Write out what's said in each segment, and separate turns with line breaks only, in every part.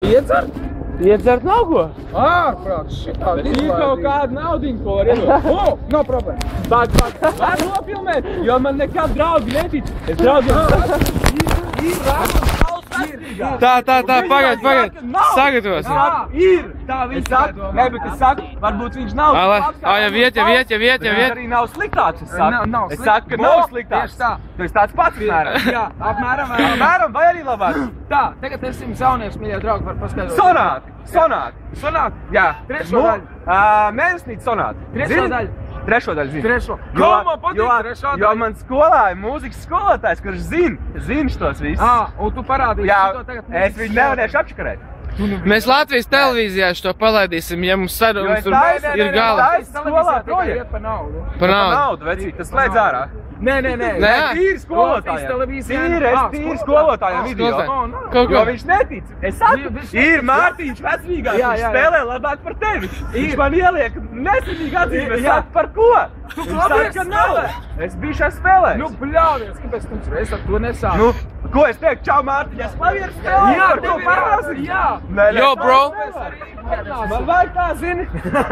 Iedzert?
Iedzert nav ko?
Ārprāt, šitā
Ir kaut kāda naudiņa, ko var iedot.
Nav problēma.
Var nofilmēt, jo man nekad draugi netic. Es draugiem Tā, pagaid, sagatavos.
Ir! Tā viņš domā.
Nē, bet es saku, varbūt viņš nav
labs. Jau iet.
Viņš arī nav sliktāks, es saku. Es saku, ka nav sliktāks. Tu esi tāds pats, apmēram.
Jā, apmēram.
Apmēram, vai arī labāks?
Tā, tagad esam jaunieši, mīļie draugi, var paskaidrot.
Sonāt. Jā.
Trešo daļu.
Mēnesnīt sonāt. Trešo daļu zinu.
Kā man patīk trešo daļu?
Jo man skolā ir mūzikas skolotājs, kurš zina šitos visus.
Un tu parādīsi to tagad.
Es viņu nevarēšu apčakarēt.
Mēs Latvijas televīzijā šo palaidīsim, ja mums sarunas tur ir gala.
Skolā projekt par naudu.
Par
naudu, vecīt, tas slēdz ārā.
Nē.
Tīri skolotājiem. Tīri skolotājiem video. Jo viņš netic. Es saku, ir Mārtiņš vecvīgāks, viņš spēlē labāk par tevi. Viņš man ieliek nesinīgi atzīmes. Es saku, par ko? Viņš saka, ka nav. Es biju šeit spēlējis.
Nu, bļāvies, kāpēc tu es ar to nesāku?
Ko es teiktu, čau Mārtiņ, es klavieru spēlēju?
Jā, ar tev parāsi? Jā.
Jo, bro.
Man vajag tā, zini,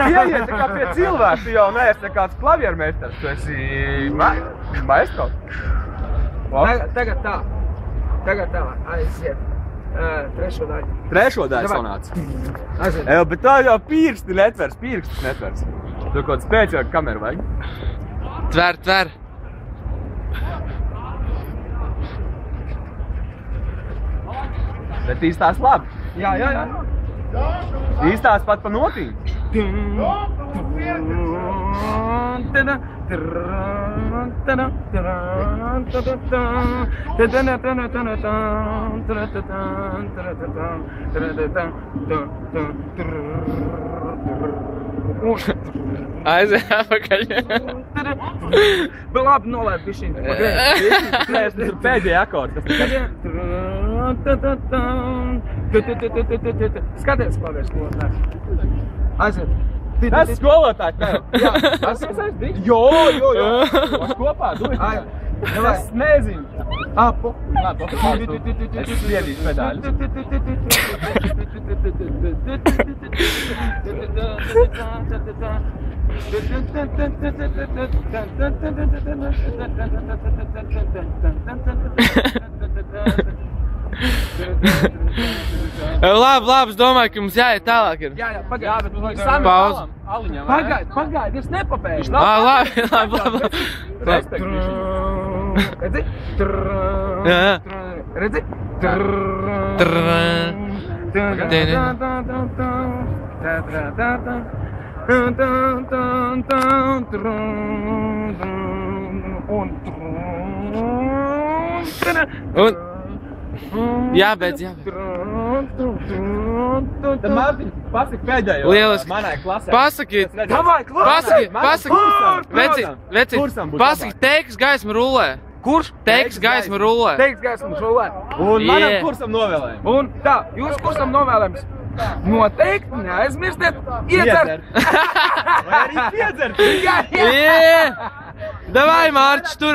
ieiet kā pie cilvēku, tu jau neesi nekāds klaviermeistars, tu esi maestro.
Tagad tā, aiziet. Trešo daļu.
Trešo daļu sonāts.
Aiziet.
Bet tā jau pirkstis netvers. Tu kaut spēcīgu kameru vajag.
Tver.
Bet īstās labi.
Jā.
Īstās pat pa notīm.
Aiziet apakaļ.
Labi, nolaid bišķiņ.
Pēdējā akordi.
Skaties, klavieris skolotājs. Aiziet.
Tas skolotājs tev.
Jā, tas ir
Jo. Kopā, es nezinu.
Apu.
Es sliedīšu pedāļus.
Labi, es domāju, ka mums jāiet tālāk ir.
Jā, pagaid.
Pauze.
Pagaid, es nepabeigšu.
Labi.
Redzi?
Jā.
Redzi?
Jābeidz.
Tad Mārtiņ, pasaki pēdējo manai klasē.
Pasaki, veci, pasaki, teiks gaisma rullē.
Kurš?
Teiks gaisma rullē.
Teiks gaisma rullē.
Un manam kursam novēlējums.
Un tā, jūsu kursam novēlējums. Noteikti neaizmirstiet iedzert.
Vai arī piedzert.
Davai, Mārķis, tur.